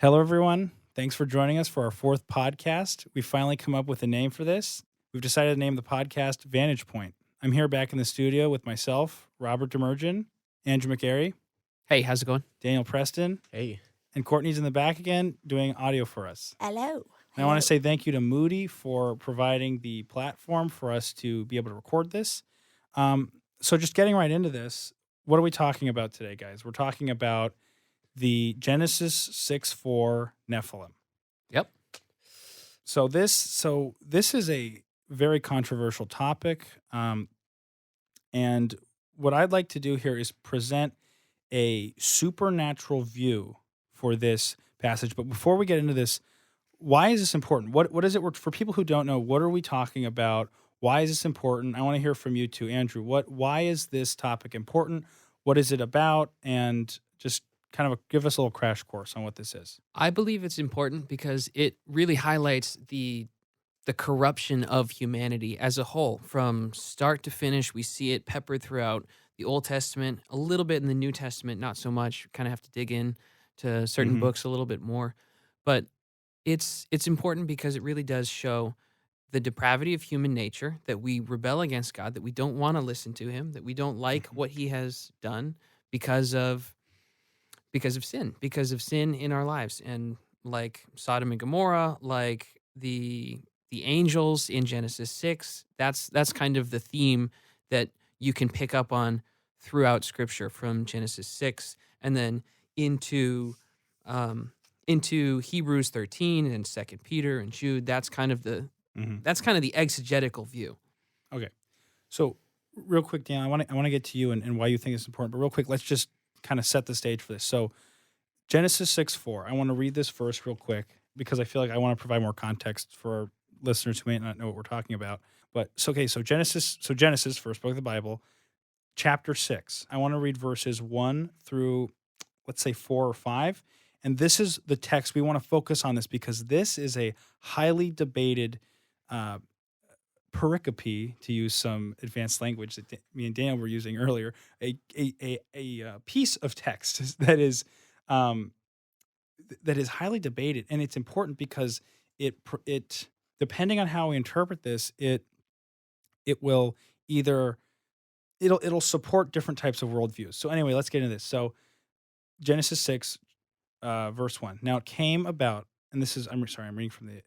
Hello, everyone. Thanks for joining us for our fourth podcast. We finally come up with a name for this. We've decided to name the podcast Vantage Point. I'm here back in the studio with myself, Robert Demergen, Andrew McGarry, Hey, how's it going? Daniel Preston, Hey. and Courtney's in the back again doing audio for us. Hello. And I want to say thank you to Moody for providing the platform for us to be able to record this. So just getting right into this, what are we talking about today, guys? We're talking about the Genesis 6:4 Nephilim. Yep. So this is a very controversial topic, and what I'd like to do here is present a supernatural view for this passage. But before we get into this, why is this important? What is it for people who don't know? What are we talking about? Why is this important? I want to hear from you too, Andrew. Why is this topic important? What is it about? And just kind of give us a little crash course on what this is. I believe it's important because it really highlights the corruption of humanity as a whole. From start to finish, we see it peppered throughout the Old Testament, a little bit in the New Testament, not so much. Kind of have to dig in to certain Mhm. books a little bit more. But it's important because it really does show the depravity of human nature, that we rebel against God, that we don't want to listen to him, that we don't like what he has done because of sin in our lives. And like Sodom and Gomorrah, like the angels in Genesis 6, that's kind of the theme that you can pick up on throughout scripture, from Genesis 6 and then into Hebrews 13 and 2 Peter and Jude. That's kind of the exegetical view. Okay. So real quick, Dan, I want to get to you and why you think it's important. But real quick, let's just kind of set the stage for this. So Genesis 6:4. I want to read this verse real quick because I feel like I want to provide more context for our listeners who may not know what we're talking about. But so Genesis, first book of the Bible, chapter 6. I want to read verses 1 through, let's say, 4 or 5. And this is the text. We want to focus on this because this is a highly debated pericope, to use some advanced language that me and Daniel were using earlier, a piece of text that is highly debated, and it's important because it depending on how we interpret this, it will either it'll support different types of worldviews. So anyway, let's get into this. So Genesis 6, verse 1. Now it came about, and this is, I'm reading from the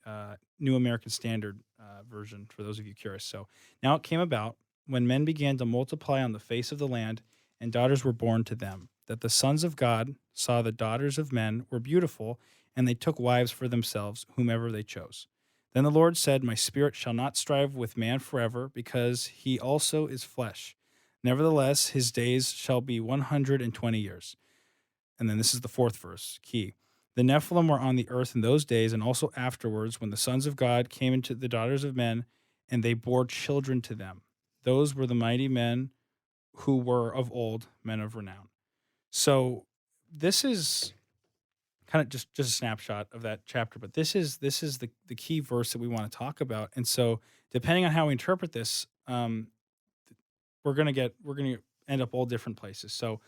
New American Standard version for those of you curious. So now it came about when men began to multiply on the face of the land, and daughters were born to them, that the sons of God saw the daughters of men were beautiful, and they took wives for themselves, whomever they chose. Then the Lord said, My spirit shall not strive with man forever, because he also is flesh. Nevertheless, his days shall be 120 years. And then this is the fourth verse, key. The Nephilim were on the earth in those days, and also afterwards, when the sons of God came into the daughters of men, and they bore children to them. Those were the mighty men who were of old, men of renown. So this is kind of just a snapshot of that chapter, but this is the key verse that we want to talk about. And so depending on how we interpret this, we're gonna end up all different places. So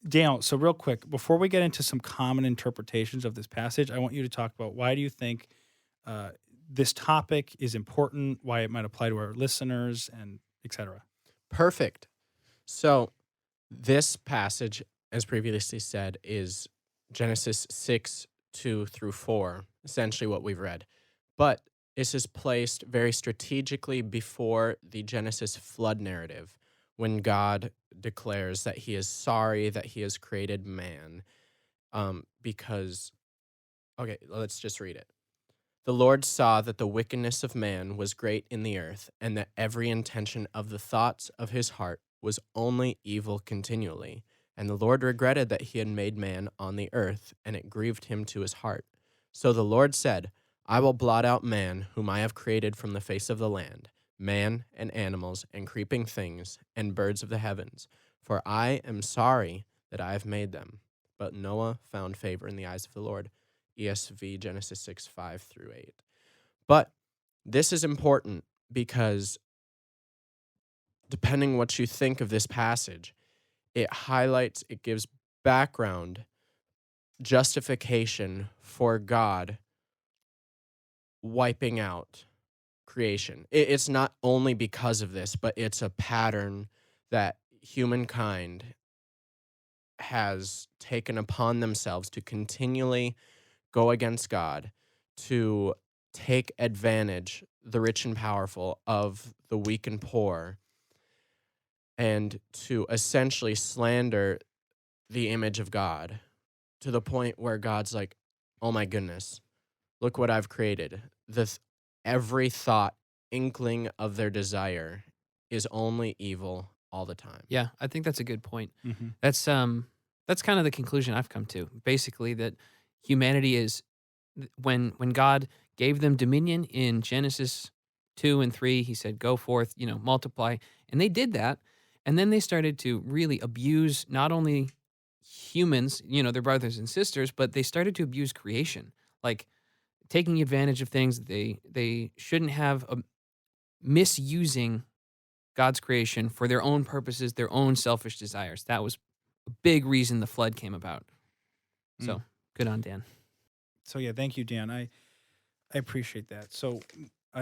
Daniel, so real quick, before we get into some common interpretations of this passage, I want you to talk about why do you think this topic is important, why it might apply to our listeners, and et cetera. Perfect. So this passage, as previously said, is Genesis 6, 2 through 4, essentially what we've read. But this is placed very strategically before the Genesis flood narrative, when God declares that he is sorry that he has created man, because, okay, let's just read it. The Lord saw that the wickedness of man was great in the earth, and that every intention of the thoughts of his heart was only evil continually. And the Lord regretted that he had made man on the earth, and it grieved him to his heart. So the Lord said, I will blot out man, whom I have created from the face of the land, man and animals and creeping things and birds of the heavens, for I am sorry that I have made them. But Noah found favor in the eyes of the Lord. ESV, Genesis 6, 5 through 8. But this is important because depending what you think of this passage, it highlights, it gives background justification for God wiping out creation. It's not only because of this, but it's a pattern that humankind has taken upon themselves to continually go against God, to take advantage, the rich and powerful, of the weak and poor, and to essentially slander the image of God to the point where God's like, oh my goodness, look what I've created. Every thought, inkling of their desire is only evil all the time. Yeah, I think that's a good point. Mm-hmm. That's kind of the conclusion I've come to. Basically, that humanity is when God gave them dominion in Genesis 2 and 3, he said, "Go forth, multiply." And they did that. And then they started to really abuse not only humans, their brothers and sisters, but they started to abuse creation. Like taking advantage of things that they shouldn't have, misusing God's creation for their own purposes, their own selfish desires. That was a big reason the flood came about. So, good on Dan. So yeah, thank you, Dan. I appreciate that. So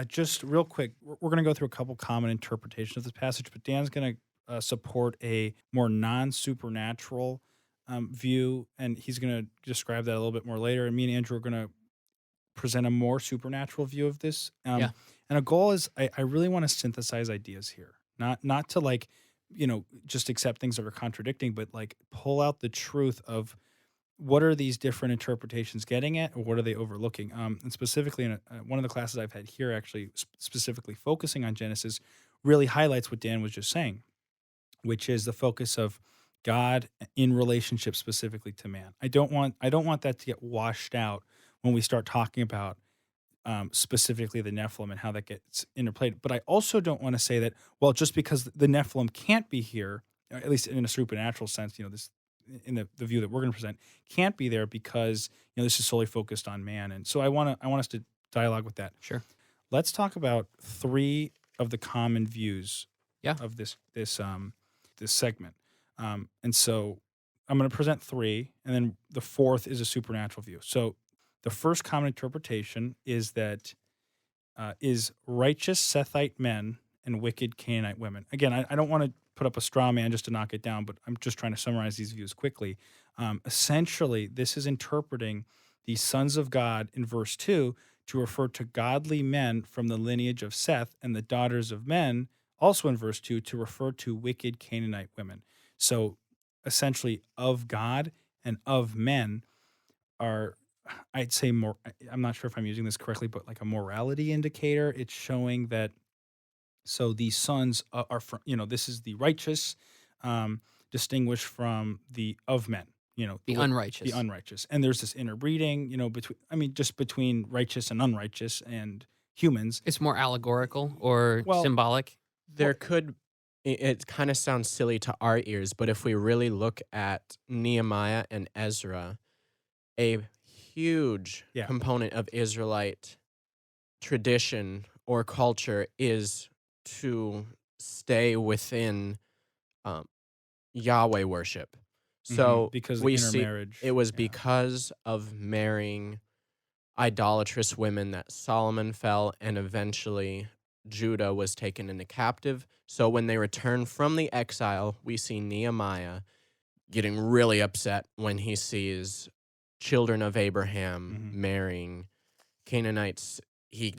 just real quick, we're going to go through a couple common interpretations of this passage, but Dan's going to support a more non-supernatural view, and he's going to describe that a little bit more later. And me and Andrew are going to present a more supernatural view of this. Yeah. And a goal is I really want to synthesize ideas here, not to like, just accept things that are contradicting, but like pull out the truth of what are these different interpretations getting at, or what are they overlooking? And specifically, in one of the classes I've had here, actually specifically focusing on Genesis, really highlights what Dan was just saying, which is the focus of God in relationship specifically to man. I don't want that to get washed out when we start talking about specifically the Nephilim and how that gets interplayed. But I also don't want to say that, well, just because the Nephilim can't be here, at least in a supernatural sense, this in the view that we're going to present, can't be there because this is solely focused on man. And so I want us to dialogue with that. Sure. Let's talk about 3 of the common views Yeah. of this segment. And so I'm going to present 3, and then the 4th is a supernatural view. So the first common interpretation is that is righteous Sethite men and wicked Canaanite women. Again, I don't want to put up a straw man just to knock it down, but I'm just trying to summarize these views quickly. Essentially, this is interpreting the sons of God in verse 2 to refer to godly men from the lineage of Seth, and the daughters of men, also in verse 2, to refer to wicked Canaanite women. So essentially, of God and of men are, I'd say, more, I'm not sure if I'm using this correctly, but like a morality indicator. It's showing that, so these sons are from, this is the righteous, distinguished from the of men, The unrighteous. the unrighteous. And there's this interbreeding, between righteous and unrighteous and humans. It's more allegorical or Well, symbolic. There could, it kind of sounds silly to our ears, but if we really look at Nehemiah and Ezra, a huge Yeah. component of Israelite tradition or culture is to stay within Yahweh worship. So because of we see intermarriage. it was Yeah. because of marrying idolatrous women that Solomon fell, and eventually Judah was taken into captive. So when they return from the exile, we see Nehemiah getting really upset when he sees children of Abraham marrying Canaanites. He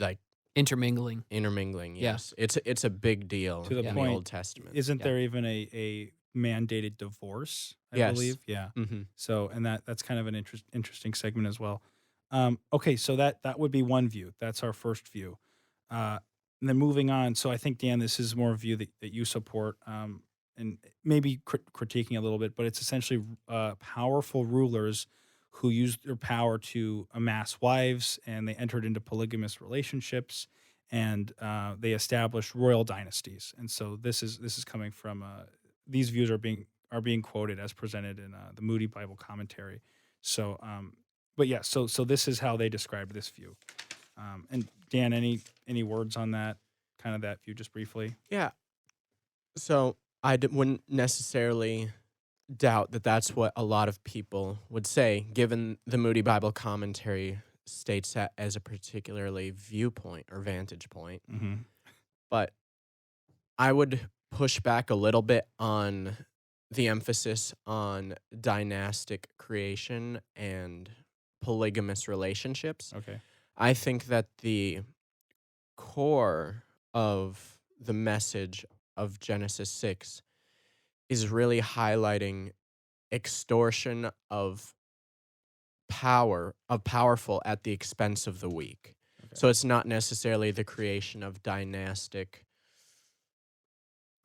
Intermingling. intermingling. Yeah. Yes, it's a big deal To the in point, the Old Testament. Isn't Yeah. there even a mandated divorce, I Yes. believe? Yeah. Mm-hmm. So, and that's kind of an interesting segment as well. Okay, so that would be one view. That's our first view. And then moving on, so I think, Dan, this is more a view that you support, and maybe critiquing a little bit, but it's essentially powerful rulers who used their power to amass wives, and they entered into polygamous relationships, and they established royal dynasties. And so this is coming from these views are being quoted as presented in the Moody Bible Commentary. So, but yeah, so this is how they describe this view. And Dan, any words on that, kind of that view, just briefly? Yeah. So I wouldn't necessarily doubt that that's what a lot of people would say, given the Moody Bible commentary states that as a particularly viewpoint or vantage point. Mm-hmm. But I would push back a little bit on the emphasis on dynastic creation and polygamous relationships. Okay. I think that the core of the message of Genesis 6 is really highlighting extortion of powerful at the expense of the weak. Okay. So it's not necessarily the creation of dynastic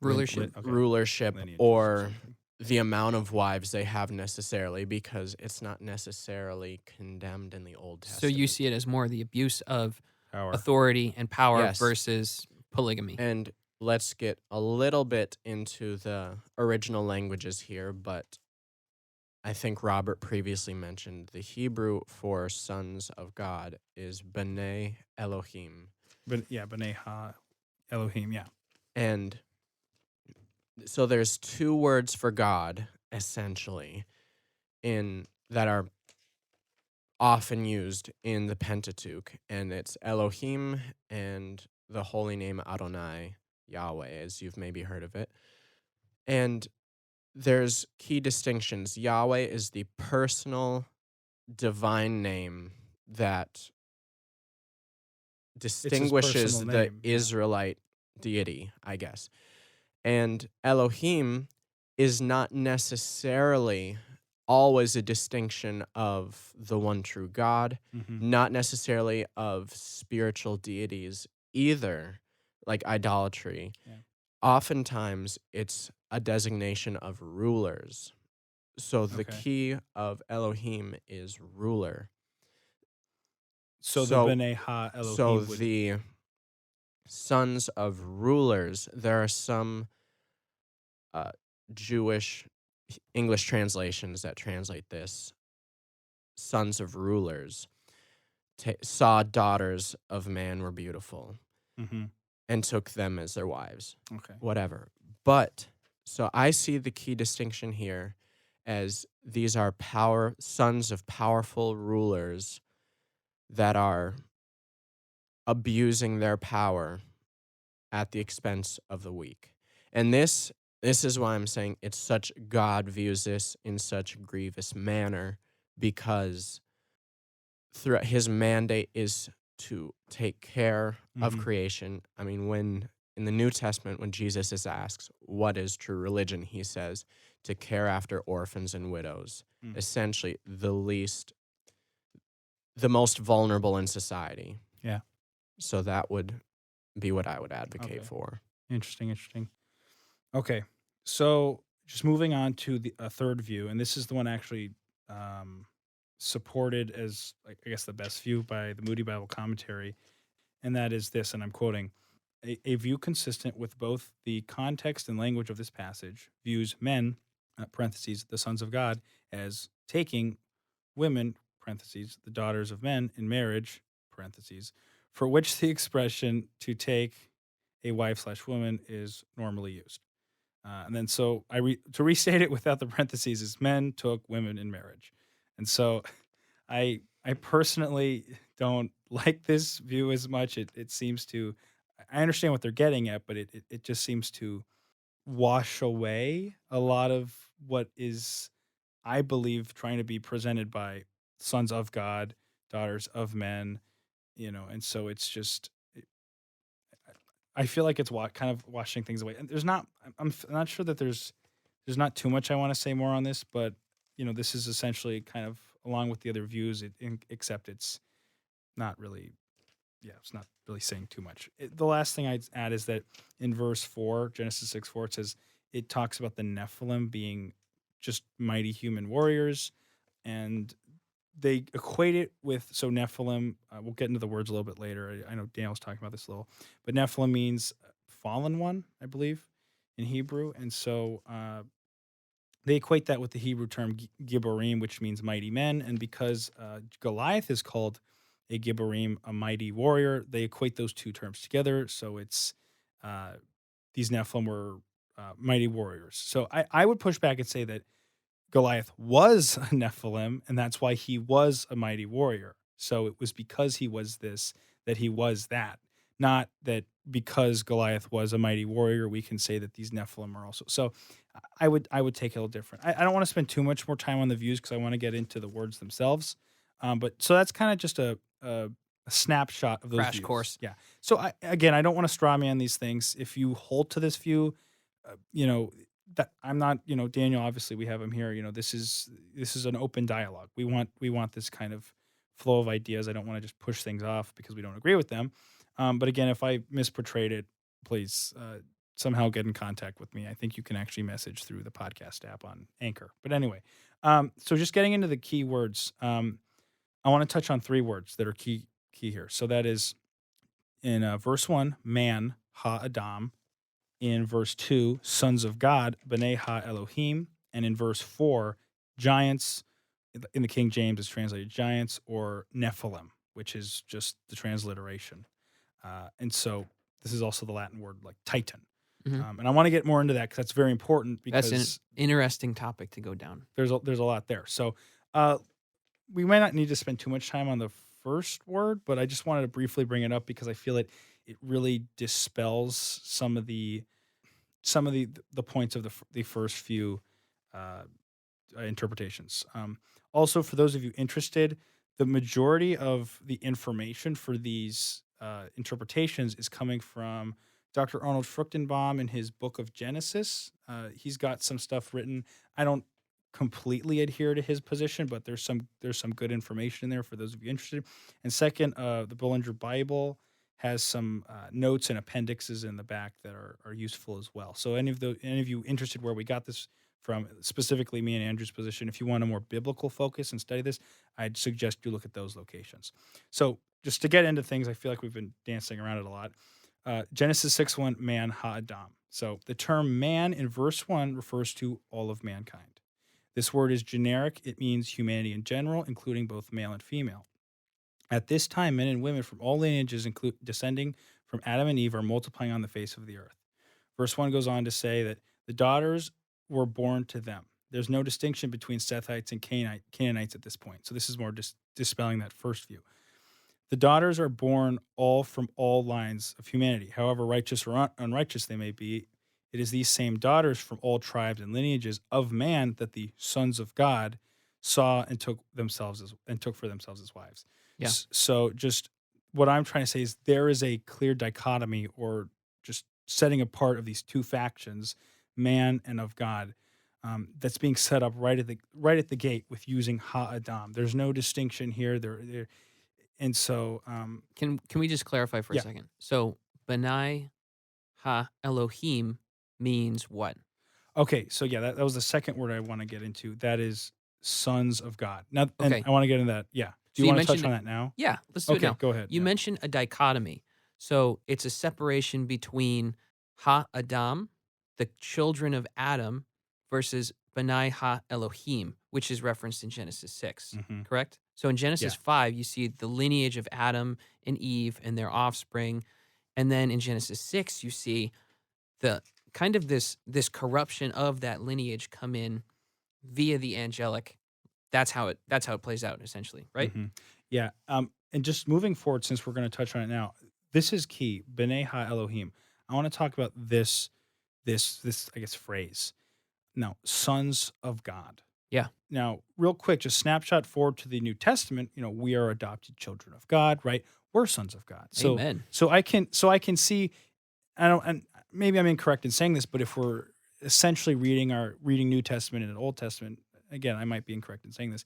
Rulership. Okay. rulership Lineages or something. the amount of wives they have necessarily, because it's not necessarily condemned in the Old So Testament. you see it as more the abuse of Power. authority and power Yes. versus polygamy. And let's get a little bit into the original languages here, but I think Robert previously mentioned the Hebrew for sons of God is B'nai Elohim. But yeah, B'nai Ha Elohim. Yeah. And so there's two words for God, essentially, in that are often used in the Pentateuch, and it's Elohim and the holy name Adonai, Yahweh, as you've maybe heard of it. And there's key distinctions. Yahweh is the personal divine name that distinguishes personal the name, yeah. Israelite deity, I guess. And Elohim is not necessarily always a distinction of the one true God, Mm-hmm. not necessarily of spiritual deities either, like idolatry. Yeah. Oftentimes, it's a designation of rulers. So the Okay. key of Elohim is ruler. So the So- B'nai Ha Elohim So would. the sons of rulers, there are some Jewish English translations that translate this. Sons of rulers saw daughters of man were beautiful Mm-hmm. and took them as their wives. Okay. Whatever. But so I see the key distinction here as these are sons of powerful rulers that are abusing their power at the expense of the weak. And this is why I'm saying it's such God views this in such grievous manner, because through his mandate is to take care of Mhm. creation. I mean, when in the New Testament, when Jesus is asked what is true religion, he says to care after orphans and widows, Mm. essentially the most vulnerable in society. Yeah. So that would be what I would advocate Okay. for. Interesting. Okay, so just moving on to a third view, and this is the one actually supported as, like, I guess, the best view by the Moody Bible commentary, and that is this, and I'm quoting: a view consistent with both the context and language of this passage views men (parentheses the sons of God) as taking women (parentheses the daughters of men) in marriage (parentheses), for which the expression "to take a wife/woman" is normally used. And then so to restate it without the parentheses is men took women in marriage. And so I personally don't like this view as much. It seems to, I understand what they're getting at, but it just seems to wash away a lot of what is, I believe, trying to be presented by sons of God, daughters of men, and so it's just, I feel like it's kind of washing things away. And there's not, I'm not sure that there's not too much I want to say more on this, but this is essentially kind of along with the other views, except it's not really, it's not really saying too much. The last thing I'd add is that in verse 4, Genesis 6:4, it says, it talks about the Nephilim being just mighty human warriors, and they equate it with, so Nephilim, we'll get into the words a little bit later. I know Daniel was talking about this a little, but Nephilim means fallen one, I believe, in Hebrew. And so they equate that with the Hebrew term Gibborim, which means mighty men. And because Goliath is called a Gibborim, a mighty warrior, they equate those two terms together. So it's these Nephilim were mighty warriors. So I would push back and say that Goliath was a Nephilim, and that's why he was a mighty warrior. So it was because he was this that he was that. Not that because Goliath was a mighty warrior, we can say that these Nephilim are also. So I would take it a little different. I don't want to spend too much more time on the views because I want to get into the words themselves. But so that's kind of just a snapshot of those Crash views. course. Yeah. So I don't want to straw man these things. If you hold to this view, that I'm not, Daniel, obviously we have him here. This is an open dialogue. We want this kind of flow of ideas. I don't want to just push things off because we don't agree with them. But again, if I misportrayed it, please somehow get in contact with me. I think you can actually message through the podcast app on Anchor. But anyway, so just getting into the key words, I want to touch on 3 words that are key here. So that is in verse 1, man, ha-adam. In verse 2, sons of God, B'nai Ha-Elohim. And in verse 4, giants, in the King James is translated giants, or Nephilim, which is just the transliteration. And so this is also the Latin word like titan. Mhm. And I want to get more into that because that's very important because That's an interesting topic to go down. there's a lot there. So we might not need to spend too much time on the first word, but I just wanted to briefly bring it up because I feel it really dispels some of the points of the first few interpretations. Also, for those of you interested, the majority of the information for these interpretations is coming from Dr. Arnold Fruchtenbaum in his book of Genesis. He's got some stuff written. I don't completely adhere to his position, but there's some good information in there for those of you interested. And second, the Bullinger Bible has some notes and appendixes in the back that are useful as well. So any of you interested where we got this from, specifically me and Andrew's position, if you want a more biblical focus and study this, I'd suggest you look at those locations. So just to get into things, I feel like we've been dancing around it a lot. Genesis 6:1, man ha-adam. So the term man in verse 1 refers to all of mankind. This word is generic. It means humanity in general, including both male and female. At this time, men and women from all lineages, descending from Adam and Eve, are multiplying on the face of the earth. Verse 1 goes on to say that the daughters were born to them. There's no distinction between Sethites and Canaanites at this point. So this is more just dispelling that first view. The daughters are born all from all lines of humanity. However righteous or unrighteous they may be, it is these same daughters from all tribes and lineages of man that the sons of God saw and took for themselves as wives. Yeah. So just what I'm trying to say is there is a clear dichotomy, or just setting apart of these two factions, man and of God, that's being set up right at the gate with using ha-adam. There's no distinction here. And so Can we just clarify for a Yeah. second? So Benai Ha Elohim means what? okay, so yeah, that was the second word I want to get into. That is sons of God. Now, and Okay. I want to get into that. Yeah. Do So you you want to touch mentioned- on that now? Yeah, let's do it Okay, now. go ahead. You Yeah. mentioned a dichotomy. So it's a separation between Ha Adam, the children of Adam, versus Benai Ha Elohim, which is referenced in Genesis 6, Mhm. correct? So in Genesis Yeah. 5, you see the lineage of Adam and Eve and their offspring. And then in Genesis 6, you see the kind of this corruption of that lineage come in via the angelic. That's how it plays out, essentially, right? Mhm. Yeah. And just moving forward, since we're going to touch on it now, this is key. B'nai ha Elohim. I want to talk about this I guess phrase. Now, sons of God. Yeah. Now, real quick, just snapshot forward to the New Testament. We are adopted children of God, right? We're sons of God. So, Amen. so I can see. And maybe I'm incorrect in saying this, but if we're essentially reading New Testament and Old Testament, again, I might be incorrect in saying this.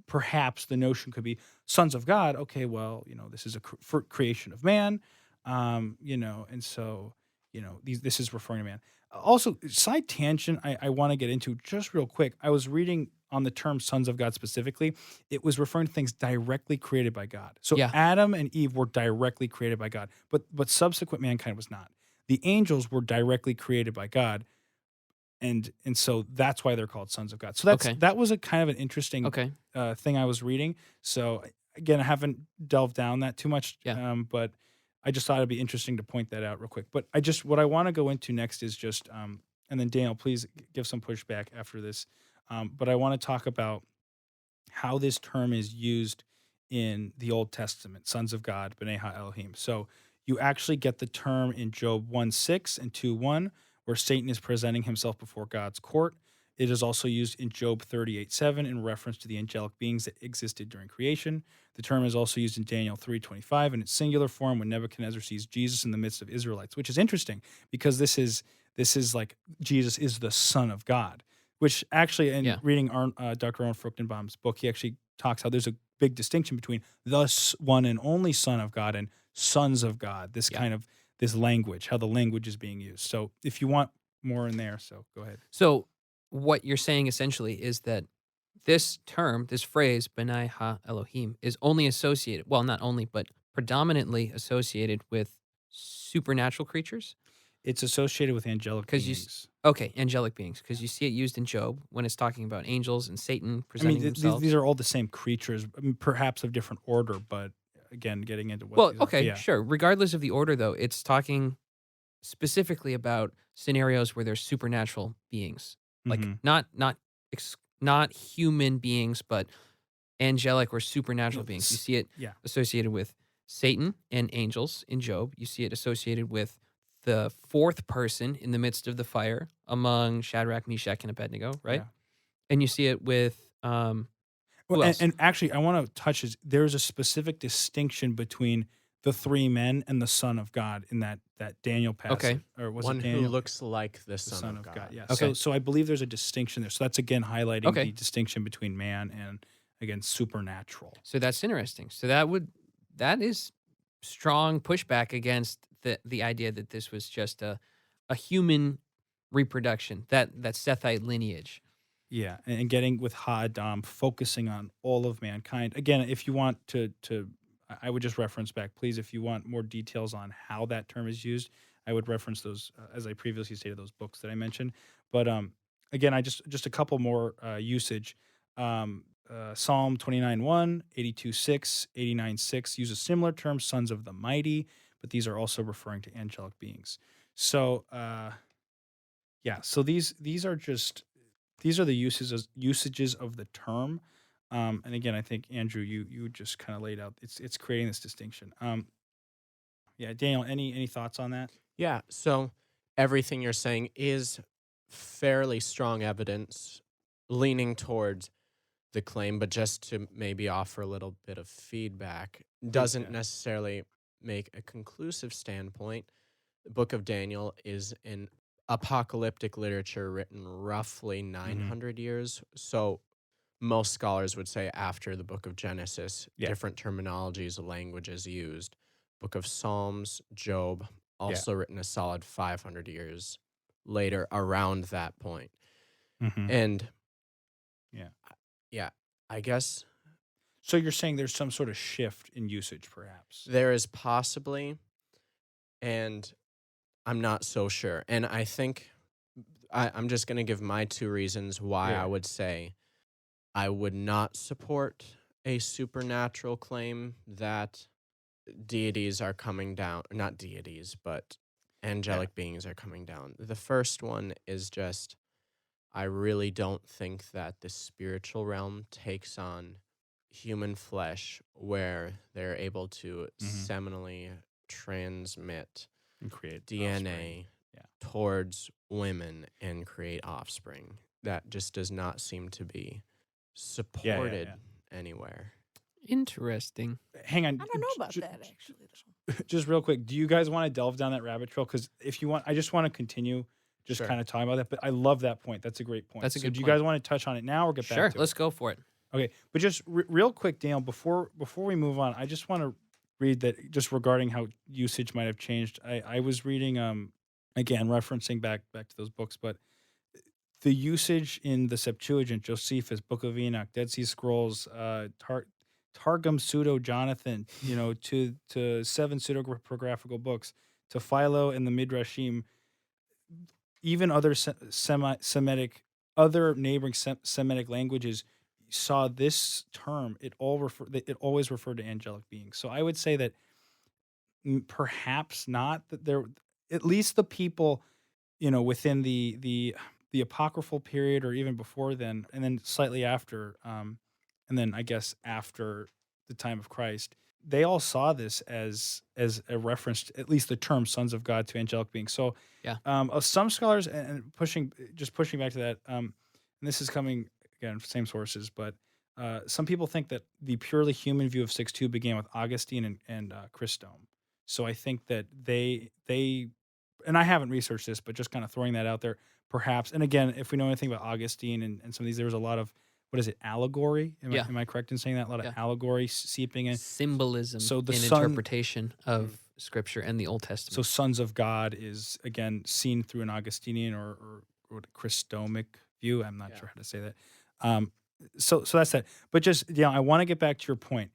Perhaps the notion could be sons of God. Okay, well, this is a creation of man, and so this is referring to man. Also, side tangent, I want to get into just real quick. I was reading on the term sons of God specifically. It was referring to things directly created by God. So Yeah. Adam and Eve were directly created by God, but subsequent mankind was not. The angels were directly created by God, and so that's why they're called sons of God. So Okay. that was a kind of an interesting Okay. thing I was reading. So again, I haven't delved down that too much, Yeah. but I just thought it'd be interesting to point that out real quick. But what I want to go into next is just, and then Daniel, please give some pushback after this. But I want to talk about how this term is used in the Old Testament, sons of God, B'nai Elohim. So you actually get the term in Job 1:6 and 2:1, where Satan is presenting himself before God's court. It is also used in Job 38:7 in reference to the angelic beings that existed during creation. The term is also used in Daniel 3:25 in its singular form when Nebuchadnezzar sees Jesus in the midst of Israelites, which is interesting because this is like Jesus is the Son of God, which actually, in Yeah. reading Dr. Aaron Fruchtenbaum's book, he actually talks how there's a big distinction between the one and only Son of God and sons of God. This Yeah. kind of this language, how the language is being used. So if you want more in there, so go ahead. So what you're saying essentially is that this term, this phrase, Benai Ha Elohim, is only associated, well, not only, but predominantly associated with supernatural creatures. It's associated with angelic Because beings. okay, angelic beings, because you see it used in Job when it's talking about angels and Satan I mean, presenting themselves. these are all the same creatures, perhaps of different order, but again, getting into what Well, these are. okay, Yeah. sure. Regardless of the order, though, it's talking specifically about scenarios where there's supernatural beings, like Mhm. not human beings, but angelic or supernatural No, beings. You see it yeah. associated with Satan and angels in Job. You see it associated with the fourth person in the midst of the fire among Shadrach, Meshach, and Abednego, right? Yeah. And you see it with Well, who else? and actually, I want to touch is there's a specific distinction between the three men and the Son of God in that Daniel passage, or was One it who Daniel? looks like the The Son Son of of God. God. Yeah. Okay. So I believe there's a distinction there. So that's again highlighting Okay. the distinction between man and again supernatural. So that's interesting. So that is strong pushback against the idea that this was just a human reproduction, that Sethite lineage. Yeah, and getting with Ha-Adam, focusing on all of mankind. Again, if you want I would just reference back, please. If you want more details on how that term is used, I would reference those, as I previously stated, those books that I mentioned. But again, I just a couple more usage. Psalm 29:1, 82:6, 89:6 use a similar term, sons of the mighty, but these are also referring to angelic beings. So yeah, so these are just these are the usages of the term. And again, I think Andrew, you just kind of laid out it's creating this distinction. Yeah, Daniel, any thoughts on that? Yeah, so everything you're saying is fairly strong evidence leaning towards the claim, but just to maybe offer a little bit of feedback, doesn't Yeah. necessarily make a conclusive standpoint. The book of Daniel is an apocalyptic literature written roughly 900 years. So most scholars would say after the book of Genesis, Yeah. different terminologies, languages used. Book of Psalms, Job, also written a solid 500 years later around that point. Mm-hmm. And Yeah. yeah, I guess So you're saying there's some sort of shift in usage, perhaps? there is possibly, and I'm not so sure. And I think I'm just going to give my two reasons why Yeah. I would say I would not support a supernatural claim that deities are coming down, not deities, but angelic beings are coming down. The first one is just I really don't think that the spiritual realm takes on human flesh where they're able to seminally transmit And create DNA offspring. Yeah. towards women and create offspring. That just does not seem to be supported anywhere. Interesting. Hang on. I don't know about that actually, though. Just real quick, do you guys want to delve down that rabbit trail? Because if you want, I just want to continue just Sure. kind of talking about that. But I love that point. That's a great point. That's a So good do you point. guys want to touch on it now or get Sure, back to let's it? go for it. Okay, but just real quick, Daniel, before we move on, I just want to read that just regarding how usage might have changed. I was reading again referencing back to those books, but the usage in the Septuagint, Josephus, Book of Enoch, Dead Sea Scrolls, Targum Pseudo Jonathan, to 7 pseudepigraphical books, to Philo and the Midrashim, even other Semitic, other neighboring Semitic languages saw this term. It always referred to angelic beings. So I would say that perhaps not that there, at least the people, within the the apocryphal period, or even before then, and then slightly after, and then I guess after the time of Christ, they all saw this as a reference, to, at least the term "sons of God," to angelic beings. So, Yeah. some scholars, and pushing back to that, and this is coming again from same sources, but some people think that the purely human view of 6.2 began with Augustine and Chrysostom. So I think that they and I haven't researched this, but just kind of throwing that out there, perhaps. And again, if we know anything about Augustine and some of these, there was a lot of, what is it, allegory? Yeah. Am I correct in saying that? A lot of Yeah. allegory seeping in. Symbolism So the in sun- interpretation of Scripture and the Old So Testament. sons of God is again seen through an Augustinian or Christomic view. I'm not Yeah. sure how to say that. So that's that. But just I want to get back to your point.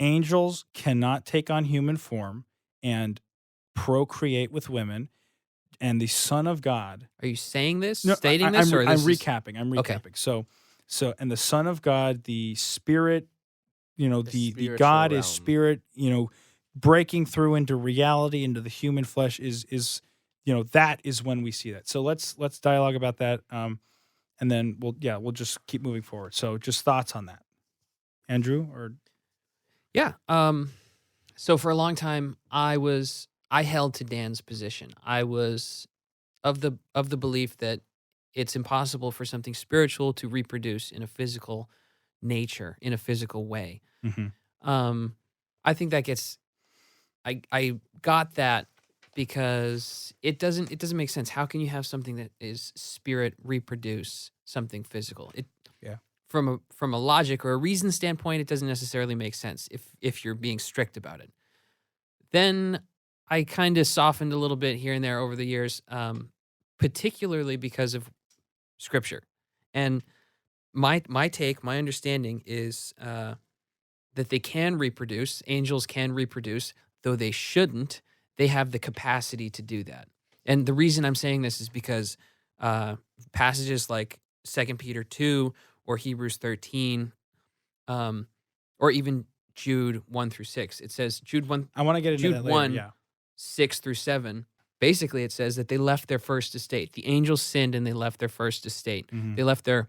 Angels cannot take on human form and procreate with women, and the Son of God. Are you saying this, No, stating this, or I'm this is- recapping. I'm Okay. recapping. So and the Son of God, the Spirit, the spiritual God is realm. Spirit, breaking through into reality, into the human flesh is that is when we see that. So let's dialogue about that, and then we'll just keep moving forward. So just thoughts on that, Andrew, or Yeah. So for a long time, I held to Dan's position. I was of the belief that it's impossible for something spiritual to reproduce in a physical nature, in a physical way. I think that gets. I got that because it doesn't make sense. How can you have something that is spirit reproduce something physical? Yeah. From a logic or a reason standpoint, it doesn't necessarily make sense if you're being strict about it. Then I kind of softened a little bit here and there over the years, particularly because of Scripture. And my understanding is that they can reproduce. Angels can reproduce, though they shouldn't. They have the capacity to do that. And the reason I'm saying this is because passages like 2 Peter 2 or Hebrews 13, or even Jude 1 through 6. It says Jude 1. I want to get into Jude that 1, later. Yeah. 6 through 7. Basically, it says that they left their first estate. The angels sinned and they left their first estate. Mhm. They left their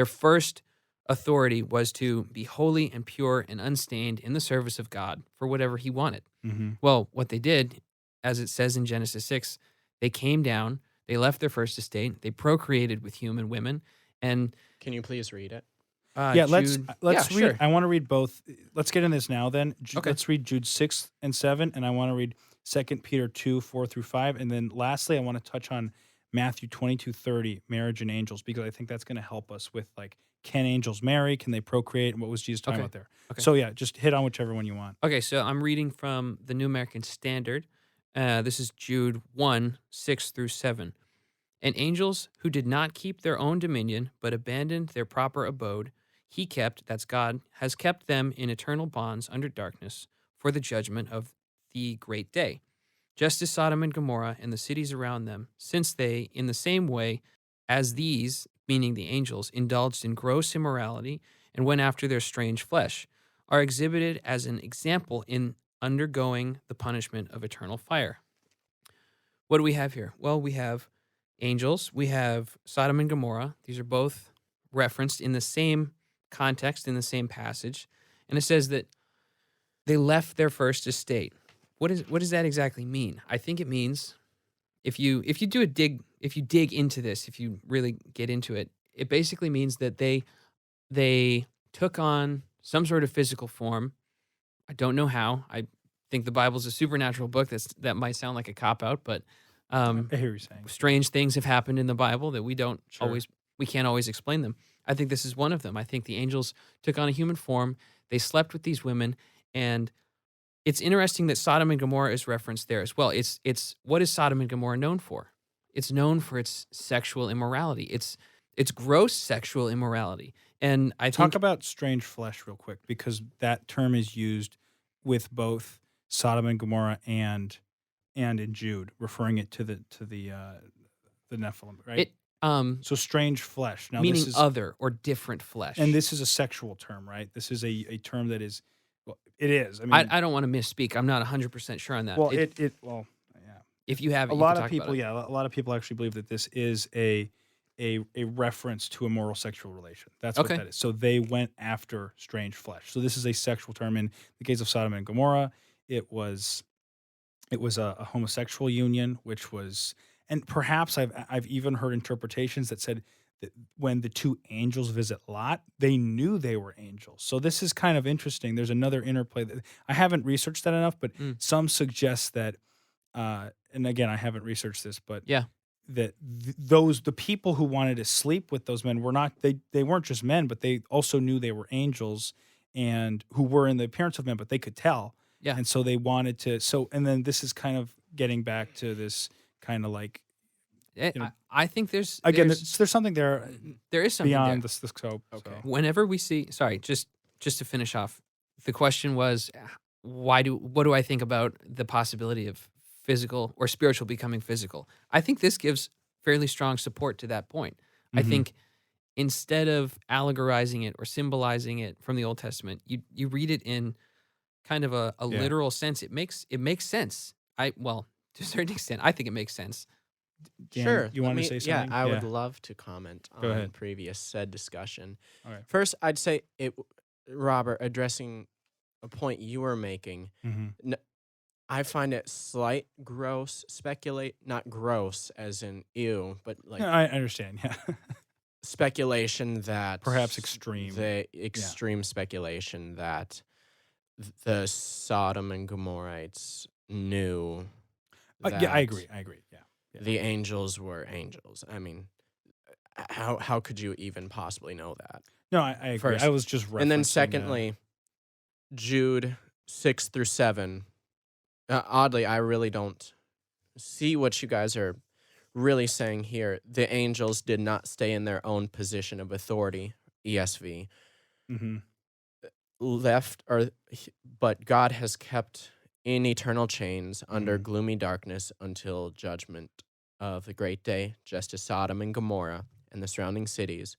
first authority was to be holy and pure and unstained in the service of God for whatever he wanted. Mhm. Well, what they did, as it says in Genesis 6, they came down, they left their first estate, they procreated with human women, and Can you please read it? Yeah, let's Jude- read. sure. I want to read both. Let's get in this now. Then Okay. Let's read Jude 6 and 7, and I want to read 2 Peter 2 4 through 5, and then lastly, I want to touch on Matthew 22:30, marriage and angels, because I think that's going to help us with can angels marry? Can they procreate? And what was Jesus talking Okay. about there? Okay. So yeah, just hit on whichever one you want. Okay, so I'm reading from the New American Standard. This is Jude 1, 6 through 7. And angels who did not keep their own dominion, but abandoned their proper abode, he kept, that's God, has kept them in eternal bonds under darkness for the judgment of the great day. Just as Sodom and Gomorrah and the cities around them, since they, in the same way as these, meaning the angels, indulged in gross immorality and went after their strange flesh, are exhibited as an example in undergoing the punishment of eternal fire. What do we have here? Well, we have angels, we have Sodom and Gomorrah. These are both referenced in the same context, in the same passage. And it says that they left their first estate. What does that exactly mean? I think it means if you dig into this, if you really get into it, it basically means that they took on some sort of physical form. I don't know how. I think the Bible's a supernatural book. That might sound like a cop-out, but I hear what you're saying. strange things have happened in the Bible that we Sure. can't always explain them. I think this is one of them. I think the angels took on a human form. They slept with these women, and it's interesting that Sodom and Gomorrah is referenced there as well. It's what is Sodom and Gomorrah known for? It's known for its sexual immorality. It's gross sexual immorality. And I Talk think about strange flesh real quick, because that term is used with both Sodom and Gomorrah and in Jude, referring it to the Nephilim, right? it So strange flesh. Now meaning this is other or different flesh. and this is a sexual term, right? This is a term that is, well, it is. I mean, I don't want to misspeak. I'm not 100% sure on that. well, yeah. If you have A it, you lot can of talk people, about it. yeah, a lot of people actually believe that this is a reference to a moral sexual relation. That's what Okay. that is. So they went after strange flesh. So this is a sexual term. In the case of Sodom and Gomorrah, it was a homosexual union, which was, and perhaps I've even heard interpretations that said that when the two angels visit Lot, they knew they were angels. So this is kind of interesting. There's another interplay that I haven't researched that enough, but Mm. some suggest that, and again, I haven't researched this, but Yeah. that the people who wanted to sleep with those men were not, they weren't just men, but they also knew they were angels and who were in the appearance of men, but they could tell. Yeah. And so they wanted to, so, and then this is kind of getting back to this kind of like, you know, I think there's again, there's something there there is something beyond there. the scope. Okay. So. Whenever we see, sorry, just to finish off, the question was, what do I think about the possibility of physical or spiritual becoming physical? I think this gives fairly strong support to that point. I Mhm. think instead of allegorizing it or symbolizing it from the Old Testament, you read it in kind of a Yeah. literal sense. It makes sense. Well, to a certain extent, I think it makes sense. Dan, Sure. you let want to me- say something? Yeah, I would love to comment Go on ahead. previous said discussion. All right. First, I'd say Robert, addressing a point you were making, Mhm. I find it slight gross not gross as in ew, but like Yeah, I understand. Yeah. speculation that Perhaps extreme. the extreme speculation that the Sodom and Gomorrites knew that Yeah, I agree. Yeah. Yeah. the angels were angels. I mean, how could you even possibly know that? No, I agree. First. I was just referencing And then that. secondly, Jude 6-7. Oddly, I really don't see what you guys are really saying here. The angels did not stay in their own position of authority, ESV. Mhm. But God has kept in eternal chains under Mhm. gloomy darkness until judgment of the great day, just as Sodom and Gomorrah and the surrounding cities,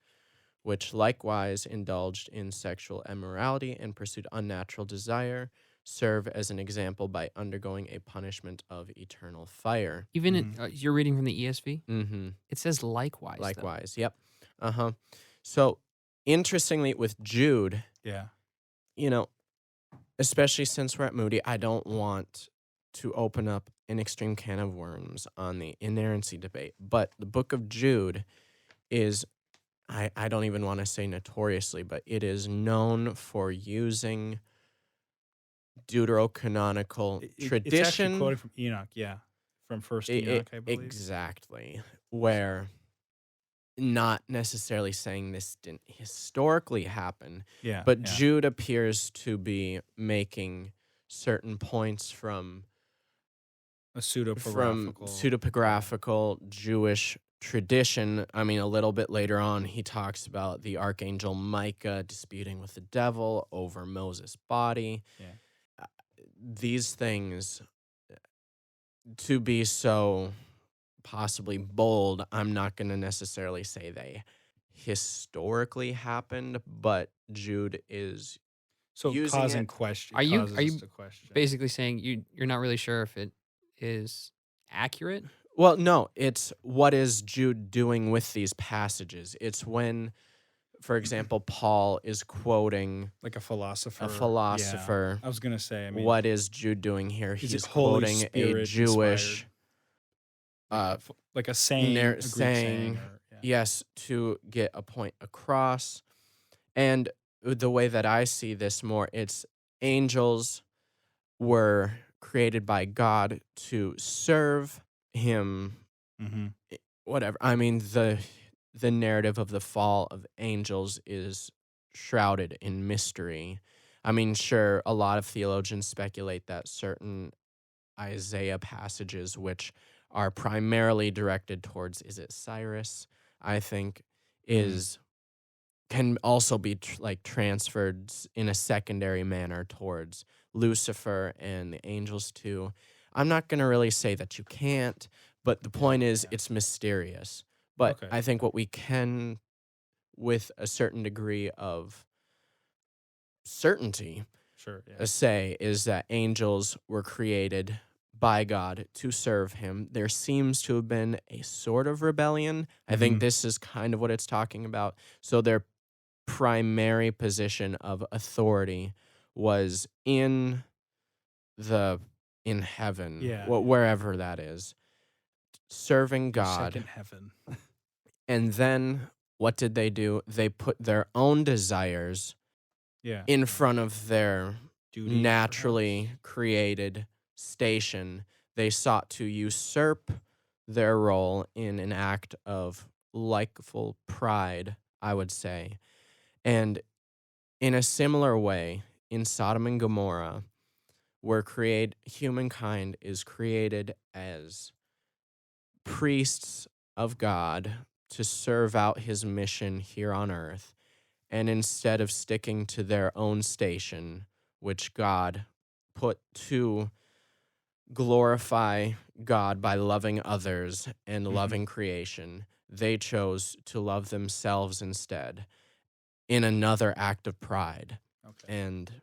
which likewise indulged in sexual immorality and pursued unnatural desire, serve as an example by undergoing a punishment of eternal fire. Even Mhm. you're reading from the ESV. Mm-hmm. It says likewise. though. Likewise, yep. Uh-huh. So, interestingly, with Jude, Yeah. especially since we're at Moody, I don't want to open up an extreme can of worms on the inerrancy debate. But the book of Jude is, I don't even want to say notoriously, but it is known for using deuterocanonical It's actually tradition. quoted from Enoch. Yeah. From First Enoch, I believe. Exactly. Where not necessarily saying this didn't historically happen, Yeah. but yeah. Jude appears to be making certain points from A pseudepigraphical. pseudepigraphical Jewish tradition. I mean, a little bit later on, he talks about the archangel Micah disputing with the devil over Moses' body. Yeah. These things, to be so possibly bold, I'm not going to necessarily say they historically happened, but Jude is So using causing it. question. Are you causes us to question. basically saying you're not really sure if it is accurate? Well, no, it's what is Jude doing with these passages. It's when, for example, Paul is quoting Like a philosopher. a philosopher. Yeah. I was gonna say. I mean, What is Jude doing here? is it He's Holy quoting a Spirit Jewish like a saying, a Greek saying. Or, yeah. yes, to get a point across. And the way that I see this more, it's angels were created by God to serve him, Mm-hmm. whatever. I mean, the narrative of the fall of angels is shrouded in mystery. I mean, sure, a lot of theologians speculate that certain Isaiah passages, which are primarily directed towards, is it Cyrus? I think can also be transferred in a secondary manner towards Lucifer and the angels too. I'm not going to really say that you can't, but the point is it's mysterious. But Okay. I think what we can, with a certain degree of certainty, Sure. Yeah. say is that angels were created by God to serve him. There seems to have been a sort of rebellion. I think Mhm. this is kind of what it's talking about. So their primary position of authority was the in heaven, Yeah, yeah. wherever that is, serving Your God. second heaven. And then what did they do? They put their own desires Yeah. in front of their Duties, naturally perhaps. created station. They sought to usurp their role in an act of likeful pride, I would say. And in a similar way, in Sodom and Gomorrah, where humankind is created as priests of God to serve out his mission here on earth, and instead of sticking to their own station, which God put to glorify God by loving others and Mhm. loving creation, they chose to love themselves instead in another act of pride Okay. and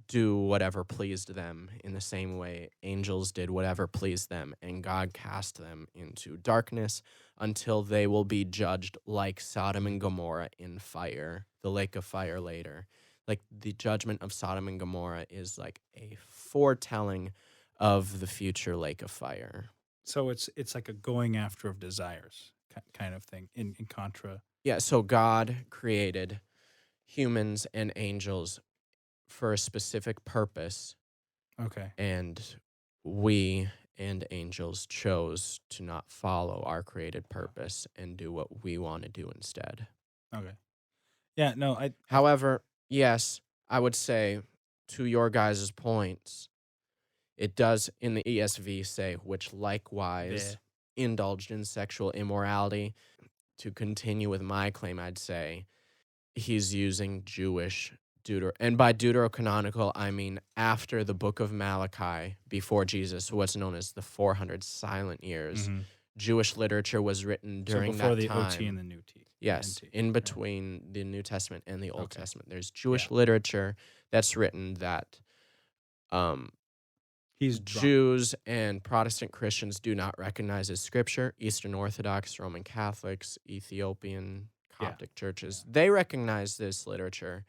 do whatever pleased them in the same way angels did whatever pleased them, and God cast them into darkness until they will be judged like Sodom and Gomorrah in fire, the lake of fire later. Like the judgment of Sodom and Gomorrah is like a foretelling of the future lake of fire. So it's like a going after of desires kind of thing in contra. Yeah, so God created humans and angels for a specific purpose, Okay. and we and angels chose to not follow our created purpose and do what we want to do instead. Okay. Yeah, no, I However, yes, I would say to your guys' points, it does in the ESV say, which yeah. likewise indulged in sexual immorality. To continue with my claim, I'd say he's using Jewish and by deuterocanonical, I mean after the book of Malachi, before Jesus, what's known as the 400 silent years. Mhm. Jewish literature was written So during before that the OT and time. the new T. Yes, NT. in Yeah. between the New Testament and the Old Okay. Testament. There's Yeah. Jewish literature that's written that um, He's drunk. Jews and Protestant Christians do not recognize as scripture. Eastern Orthodox, Roman Catholics, Ethiopian, Yeah. Coptic churches, they recognize this literature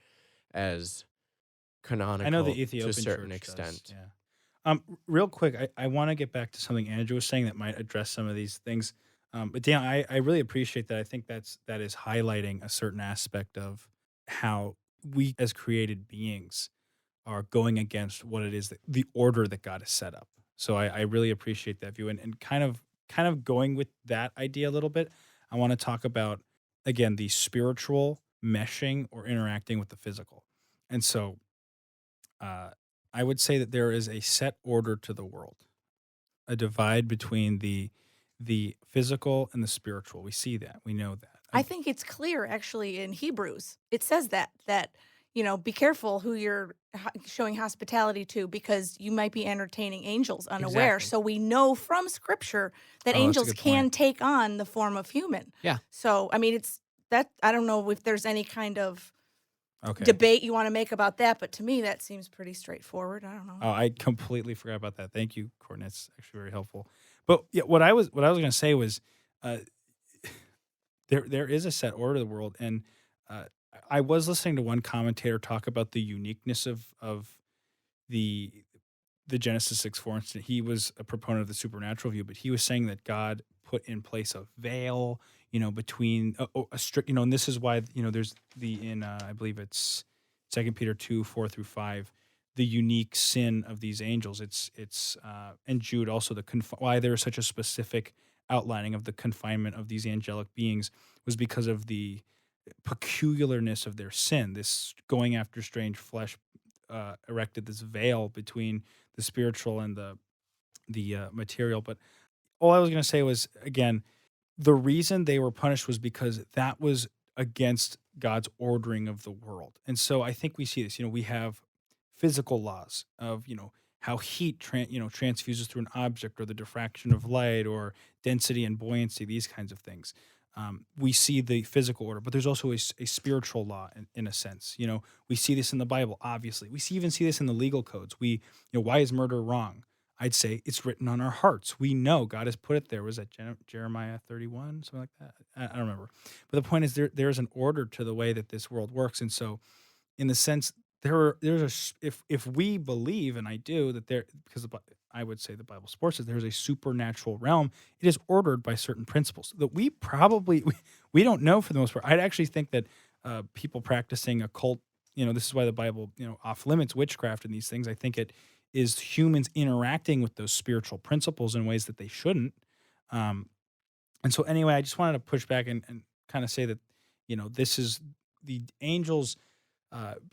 as I know the canonical to a Ethiopian certain church does. extent. Yeah. Real quick, I want to get back to something Andrew was saying that might address some of these things. But Dan, I really appreciate that. I think that is highlighting a certain aspect of how we as created beings are going against what it is that the order that God has set up. So I really appreciate that view, and kind of going with that idea a little bit. I want to talk about again the spiritual meshing or interacting with the physical, and so uh, I would say that there is a set order to the world, a divide between the physical and the spiritual. We see that. We know that. I think it's clear actually in Hebrews. It says that be careful who you're showing hospitality to because you might be entertaining angels unaware. Exactly. So we know from scripture that Oh, that's a angels good can point. take on the form of human. Yeah. So I mean it's that I don't know if there's any kind of Okay. debate you want to make about that, but to me that seems pretty straightforward. I don't know. Oh, I completely forgot about that. Thank you, Courtney. That's actually very helpful. But yeah, what I was going to say was, uh, there is a set order to the world, and uh, I was listening to one commentator talk about the uniqueness of the Genesis 6 for instance. He was a proponent of the supernatural view, but he was saying that God put in place a veil, between a strict, and this is why, there's in I believe it's 2 Peter 2 4 through 5, the unique sin of these angels. It's and Jude also why there is such a specific outlining of the confinement of these angelic beings was because of the peculiarness of their sin. This going after strange flesh erected this veil between the spiritual and the material. But all I was going to say was, again, the reason they were punished was because that was against God's ordering of the world. And so I think we see this. We have physical laws of how heat transfuses through an object, or the diffraction of light, or density and buoyancy, these kinds of things. We see the physical order, but there's also a spiritual law in a sense. We see this in the Bible, obviously. We even see this in the legal codes. Why is murder wrong? I'd say it's written on our hearts. We know God has put it there. Was that Jeremiah 31, something like that? I don't remember. But the point is, there's an order to the way that this world works, and so in the sense if we believe, and I do, that there, because I would say the Bible supports it, there's a supernatural realm. It is ordered by certain principles that we probably we don't know for the most part. I'd actually think that people practicing occult, this is why the Bible, off limits witchcraft and these things. I think it is humans interacting with those spiritual principles in ways that they shouldn't. And so anyway, I just wanted to push back and kind of say that, this is the angels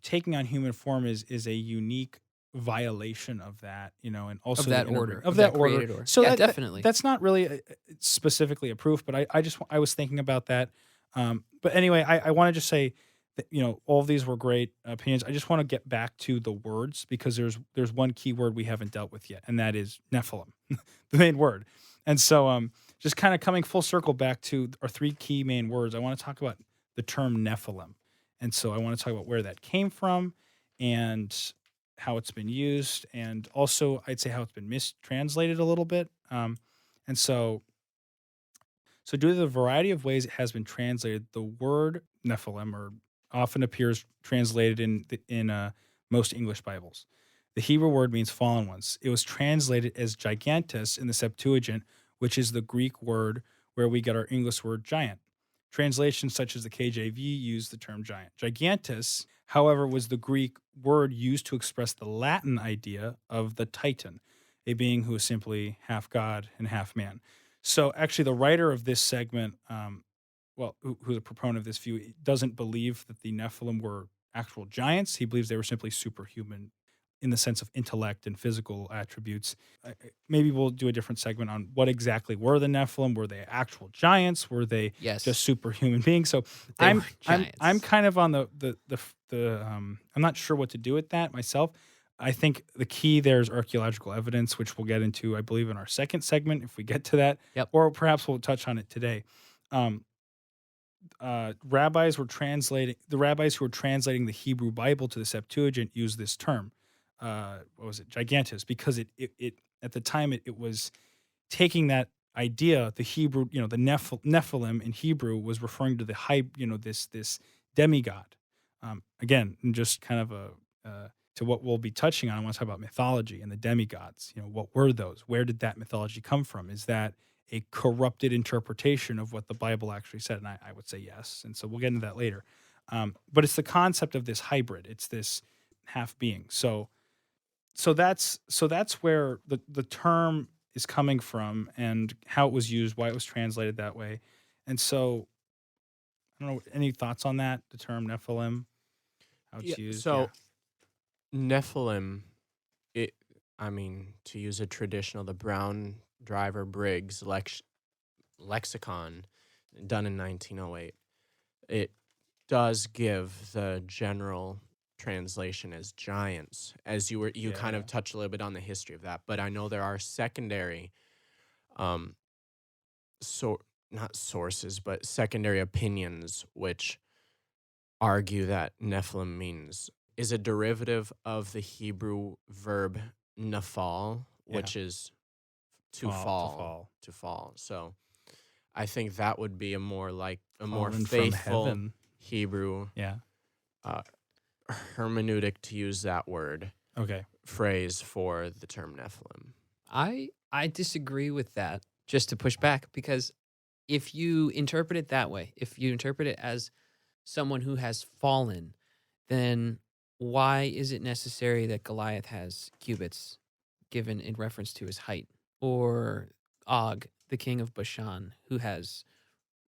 taking on human form is a unique violation of that, and also Of that the order, of that order. created order. So Yeah, that, definitely. that's not really specifically a proof, but I was thinking about that. But anyway, I want to just say that, all of these were great opinions. I just want to get back to the words, because there's one key word we haven't dealt with yet, and that is Nephilim, the main word. And so just kind of coming full circle back to our three key main words, I want to talk about the term Nephilim. And so I want to talk about where that came from and how it's been used, and also I'd say how it's been mistranslated a little bit. And so due to the variety of ways it has been translated, the word Nephilim often appears translated in most English Bibles. The Hebrew word means fallen ones. It was translated as gigantus in the Septuagint, which is the Greek word where we get our English word giant. Translations such as the KJV use the term giant. Gigantus, however, was the Greek word used to express the Latin idea of the Titan, a being who is simply half God and half man. So actually the writer of this segment, who's a proponent of this view, doesn't believe that the Nephilim were actual giants. He believes they were simply superhuman in the sense of intellect and physical attributes. Maybe we'll do a different segment on what exactly were the Nephilim. Were they actual giants? Were they just superhuman beings? So They I'm were giants. I'm kind of on the I'm not sure what to do with that myself. I think the key there is archaeological evidence, which we'll get into, I believe, in our second segment if we get to that. Yep. Or perhaps we'll touch on it today. The rabbis who were translating the Hebrew Bible to the Septuagint used this term. What was it? Gigantus, because it at the time it was taking that idea, the Hebrew, the Nephilim in Hebrew was referring to this demigod. Again, and just kind of to what we'll be touching on, I want to talk about mythology and the demigods. What were those? Where did that mythology come from? Is that a corrupted interpretation of what the Bible actually said? And I would say yes. And so we'll get into that later. But it's the concept of this hybrid. It's this half being. So that's where the term is coming from and how it was used, why it was translated that way. And so I don't know, any thoughts on that, the term Nephilim, how it's used? So Nephilim, to use a traditional, the Brown Driver Briggs lexicon done in 1908, it does give the general translation as giants, as you kind of touched a little bit on the history of that, but I know there are secondary not sources, but secondary opinions which argue that Nephilim is a derivative of the Hebrew verb nafal, which is to fall. So I think that would be a more faithful Hebrew hermeneutic, to use that word, phrase for the term Nephilim. I disagree with that, just to push back, because if you interpret it that way, if you interpret it as someone who has fallen, then why is it necessary that Goliath has cubits given in reference to his height? Or Og, the king of Bashan, who has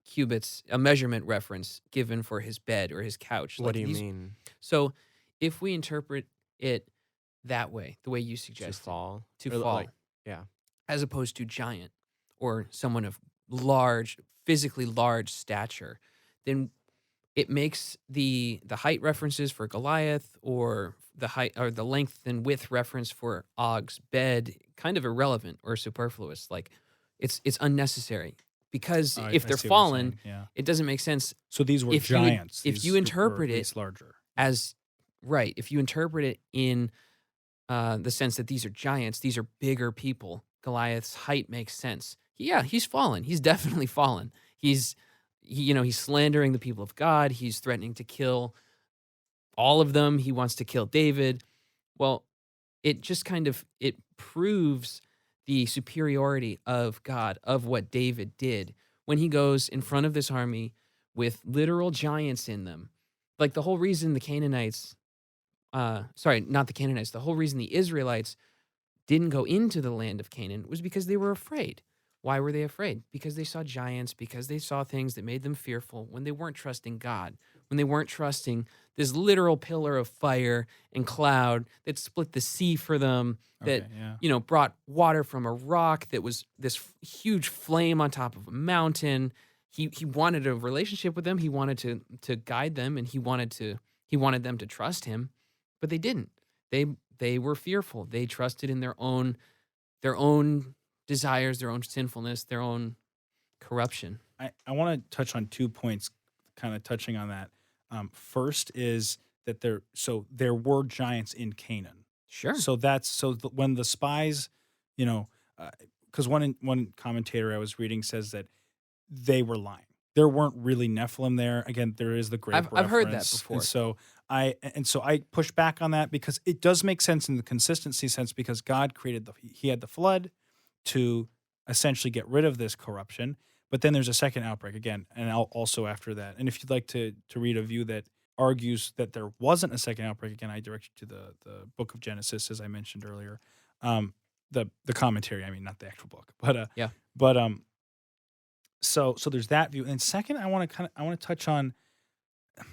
cubits, a measurement reference given for his bed or his couch? What do you mean? So if we interpret it that way, the way you suggest, to fall, as opposed to giant or someone of physically large stature, then it makes the height references for Goliath or the height or the length and width reference for Og's bed kind of irrelevant or superfluous. Like it's unnecessary, because if they're fallen, it doesn't make sense. So these were giants. If you interpret it larger as right, if you interpret it in the sense that these are giants, these are bigger people. Goliath's height makes sense. Yeah, he's fallen. He's definitely fallen. He's slandering the people of God. He's threatening to kill all of them. He wants to kill David. Well, it just it proves the superiority of God, of what David did when he goes in front of this army with literal giants in them. Like the whole reason the Canaanites, sorry, not the Canaanites, the whole reason the Israelites didn't go into the land of Canaan was because they were afraid. Why were they afraid? Because they saw giants, because they saw things that made them fearful when they weren't trusting God, when they weren't trusting this literal pillar of fire and cloud that split the sea for them, that, Okay, yeah. brought water from a rock, that was this huge flame on top of a mountain. He wanted a relationship with them. He wanted to guide them, and he wanted them to trust him, but they didn't. They were fearful. They trusted in their own desires, their own sinfulness, their own corruption. I want to touch on 2 points, kind of touching on that. First is that there were giants in Canaan. Sure. So when the spies, because one commentator I was reading says that they were lying. There weren't really Nephilim there. Again, there is the grape I've heard that reference. before. And so I push back on that because it does make sense in the consistency sense, because God created he had the flood to essentially get rid of this corruption. But then there's a second outbreak again, and also after that. And if you'd like to read a view that argues that there wasn't a second outbreak, again, I direct you to the book of Genesis, as I mentioned earlier. The commentary, I mean, not the actual book, but Yeah. But so there's that view. And second, I want to touch on,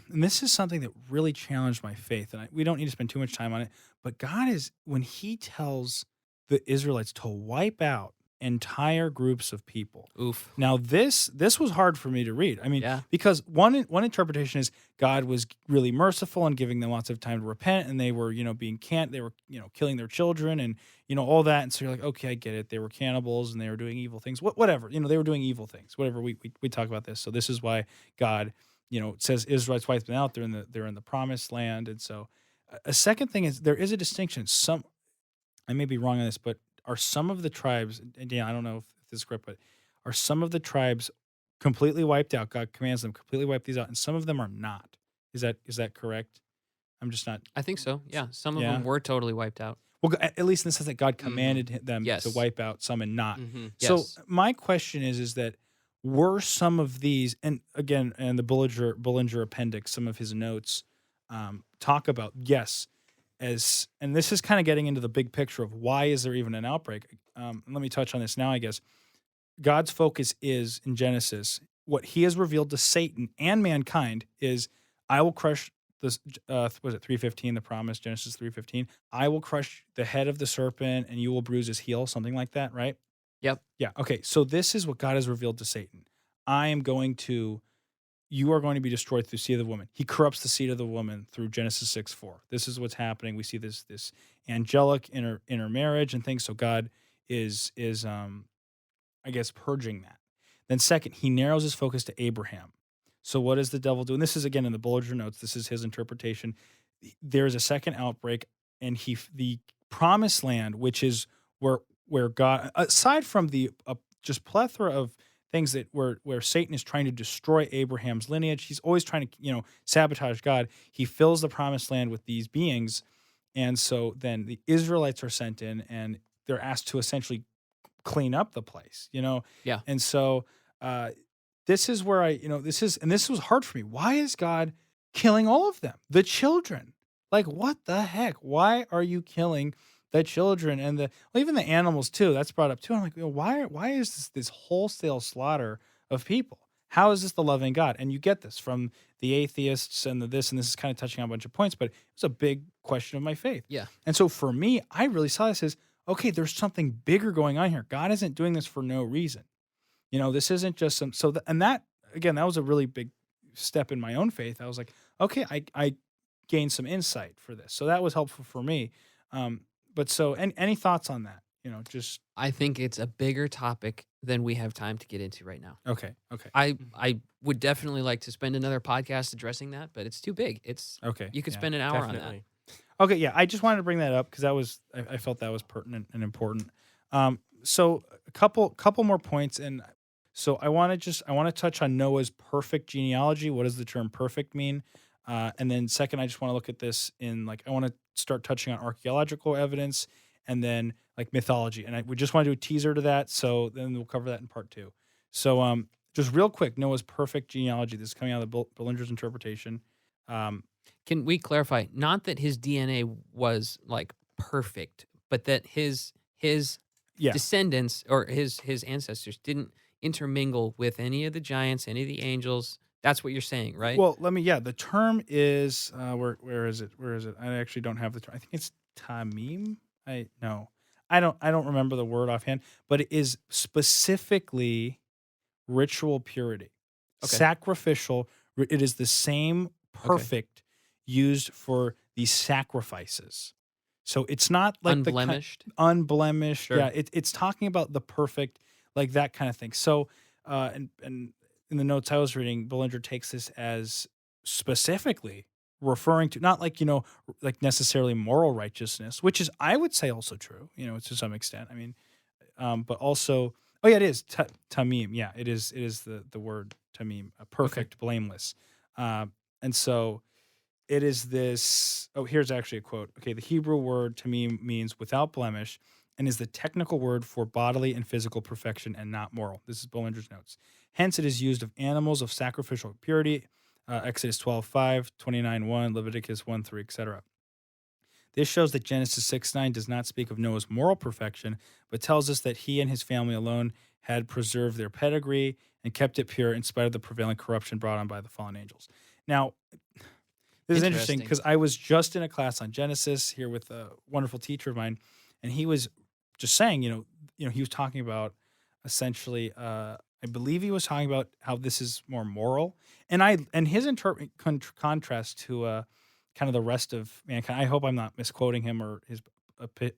and this is something that really challenged my faith, and we don't need to spend too much time on it. But God is, when He tells the Israelites to wipe out entire groups of people. Oof. Now this was hard for me to read. I mean, Yeah. because one interpretation is God was really merciful and giving them lots of time to repent, and they were they were killing their children and all that. And so you're like, okay, I get it. They were cannibals and they were doing evil things. Whatever, they were doing evil things. Whatever. We talk about this. So this is why God says Israelites wiped them out. They're in the promised land. And so a second thing is there is a distinction. I may be wrong on this, but are some of the tribes, and Dan, I don't know if this is correct, but are some of the tribes completely wiped out? God commands them completely wipe these out, and some of them are not. Is that correct? I'm just not. I think so. Yeah. Some of Yeah. them were totally wiped out. Well, at least in the sense that God commanded them Yes. to wipe out some and not. Yes. So my question is that were some of these, and again, and the Bullinger appendix, some of his notes talk about, yes, and this is kind of getting into the big picture of why is there even an outbreak. And let me touch on this now, I guess. God's focus is, in Genesis, what He has revealed to Satan and mankind is, I will crush this, was it 3:15, the promise, Genesis 3:15? I will crush the head of the serpent and you will bruise his heel, something like that, right? Yep. Yeah, okay. So this is what God has revealed to Satan. You are going to be destroyed through the seed of the woman. He corrupts the seed of the woman through Genesis 6:4. This is what's happening. We see this angelic intermarriage and things. So God is I guess purging that. Then second, He narrows His focus to Abraham. So what does the devil do? And this is again in the Bullinger notes. This is his interpretation. There is a second outbreak, and the promised land, which is where God, aside from the just plethora of things that where Satan is trying to destroy Abraham's lineage, he's always trying to sabotage God. He fills the promised land with these beings, and so then the Israelites are sent in, and they're asked to essentially clean up the place. Yeah. And so this is where this was hard for me. Why is God killing all of them, the children? Like, what the heck? Why are you killing the children and even the animals too? That's brought up too. I'm like, why is this wholesale slaughter of people? How is this the loving God? And you get this from the atheists and and this is kind of touching on a bunch of points, but it was a big question of my faith. Yeah. And so for me, I really saw this as, okay, there's something bigger going on here. God isn't doing this for no reason. This isn't just that was a really big step in my own faith. I was like, okay, I gained some insight for this. So that was helpful for me. But so any thoughts on that? I think it's a bigger topic than we have time to get into right now. Okay. I would definitely like to spend another podcast addressing that, but it's too big. Okay. You could yeah. spend an hour on that. Definitely. Okay, yeah, I just wanted to bring that up because I felt that was pertinent and important. So a couple more points, and so I want to touch on Noah's perfect genealogy. What does the term perfect mean? And then second, I just want to look at this in like I want to start touching on archaeological evidence and then like mythology, and we just want to do a teaser to that. So then we'll cover that in part 2. So just real quick, Noah's perfect genealogy. This is coming out of the Bullinger's interpretation. Can we clarify? Not that his DNA was like perfect, but that his Yeah. descendants or his ancestors didn't intermingle with any of the giants, any of the angels. That's what you're saying, right? Well, the term is where is it? Where is it? I actually don't have the term. I think it's tamim. I don't remember the word offhand, but it is specifically ritual purity. Okay. Sacrificial. It is the same perfect used for these sacrifices. So it's not like unblemished. Unblemished. Sure. Yeah, it's talking about the perfect, like that kind of thing. So and in the notes I was reading, Bullinger takes this as specifically referring to not like, like necessarily moral righteousness, which is I would say also true, to some extent. I mean, but also, oh yeah, it is tamim. Yeah, it is the word tamim, perfect, blameless. And so it is this. Oh, here's actually a quote. Okay, the Hebrew word tamim means without blemish and is the technical word for bodily and physical perfection and not moral. This is Bullinger's notes. Hence, it is used of animals of sacrificial purity, Exodus 12:5, 29:1, Leviticus 1:3, etc. This shows that Genesis 6:9 does not speak of Noah's moral perfection, but tells us that he and his family alone had preserved their pedigree and kept it pure in spite of the prevailing corruption brought on by the fallen angels. Now, this is interesting because I was just in a class on Genesis here with a wonderful teacher of mine, and he was just saying, he was talking about essentially, I believe he was talking about how this is more moral, and his contrast to kind of the rest of mankind. I hope I'm not misquoting him or his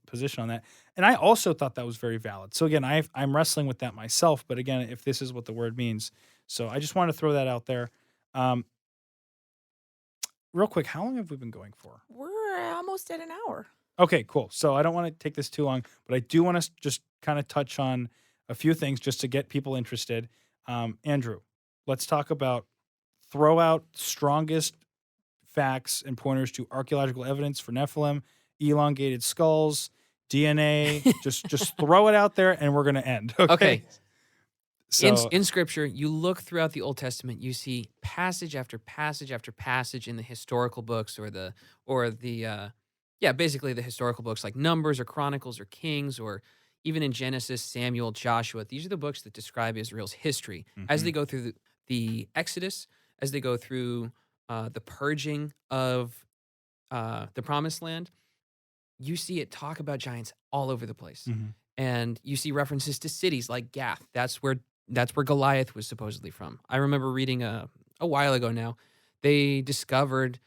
position on that. And I also thought that was very valid. So again, I'm wrestling with that myself. But again, if this is what the word means, so I just want to throw that out there. Real quick, how long have we been going for? We're almost at an hour. Okay, cool. So I don't want to take this too long, but I do want to just kind of touch on a few things just to get people interested. Andrew, let's talk about throw out strongest facts and pointers to archaeological evidence for Nephilim, elongated skulls, DNA. just throw it out there, and we're going to end. Okay. So, in Scripture, you look throughout the Old Testament, you see passage after passage after passage in the historical books, basically the historical books like Numbers or Chronicles or Kings, or even in Genesis, Samuel, Joshua. These are the books that describe Israel's history as they go through the Exodus, as they go through the purging of the Promised Land. You see it talk about giants all over the place. And you see references to cities like Gath. That's where Goliath was supposedly from. I remember reading a while ago now, they discovered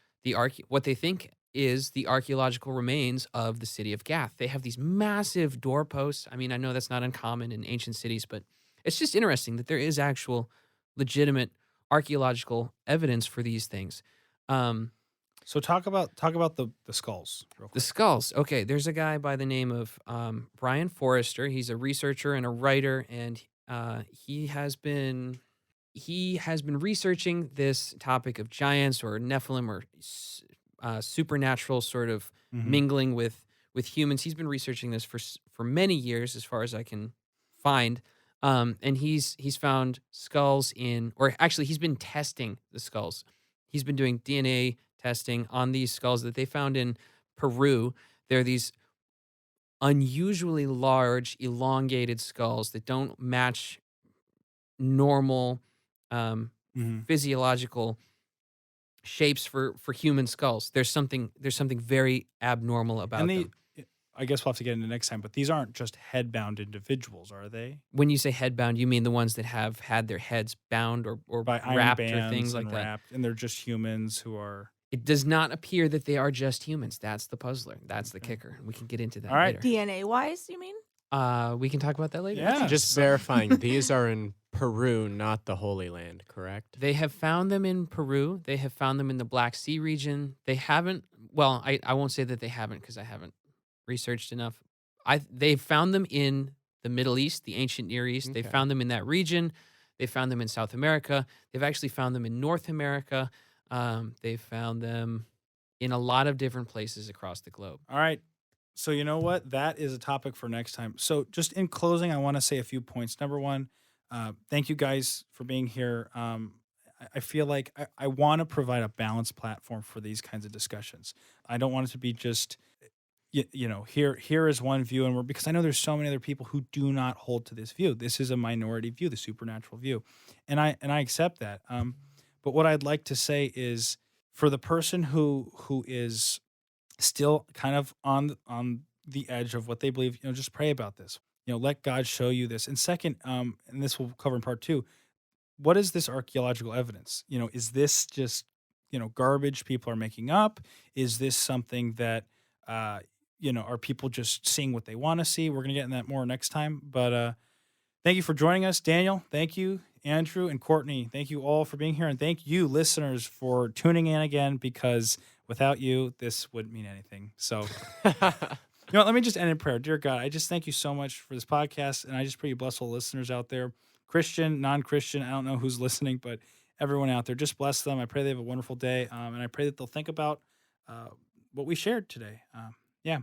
what they think is the archaeological remains of the city of Gath. They have these massive doorposts. I mean, I know that's not uncommon in ancient cities, but it's just interesting that there is actual legitimate archaeological evidence for these things. So talk about the skulls real quick. The skulls. Okay, there's a guy by the name of Brian Forrester. He's a researcher and a writer, and he has been researching this topic of giants or Nephilim or supernatural sort of mingling with humans. He's been researching this for many years, as far as I can find. And he's found skulls he's been testing the skulls. He's been doing DNA testing on these skulls that they found in Peru. They're these unusually large, elongated skulls that don't match normal physiological shapes for human skulls. There's something very abnormal about them. I guess we'll have to get into next time, but these aren't just head-bound individuals, are they? When you say head-bound, you mean the ones that have had their heads bound or by wrapped iron bands or things like and that. Wrapped, and they're just humans who are... It does not appear that they are just humans. That's the puzzler. That's the kicker. We can get into that later. DNA-wise, you mean? We can talk about that later. Yeah. Just verifying, these are in Peru, not the Holy Land, correct? They have found them in Peru. They have found them in the Black Sea region. They haven't, well, I won't say that they haven't because I haven't researched enough. They've found them in the Middle East, the ancient Near East. They Okay. found them in that region. They found them in South America. They've actually found them in North America. They've found them in a lot of different places across the globe. All right. So you know what? That is a topic for next time. So just in closing, I want to say a few points. Number one, thank you guys for being here. I feel like I want to provide a balanced platform for these kinds of discussions. I don't want it to be just here is one view, and because I know there's so many other people who do not hold to this view. This is a minority view, the supernatural view, and I accept that. But what I'd like to say is, for the person who is still kind of on the edge of what they believe, just pray about this. Let God show you this. And second, and this will cover in part two, what is this archaeological evidence? Is this just garbage people are making up? Is this something that are people just seeing what they want to see? We're gonna get in that more next time. But thank you for joining us, Daniel. Thank you, Andrew and Courtney. Thank you all for being here, and thank you, listeners, for tuning in again. Because without you, this wouldn't mean anything. So, let me just end in prayer. Dear God, I just thank you so much for this podcast, and I just pray you bless all listeners out there, Christian, non-Christian. I don't know who's listening, but everyone out there, just bless them. I pray they have a wonderful day, and I pray that they'll think about what we shared today. Yeah.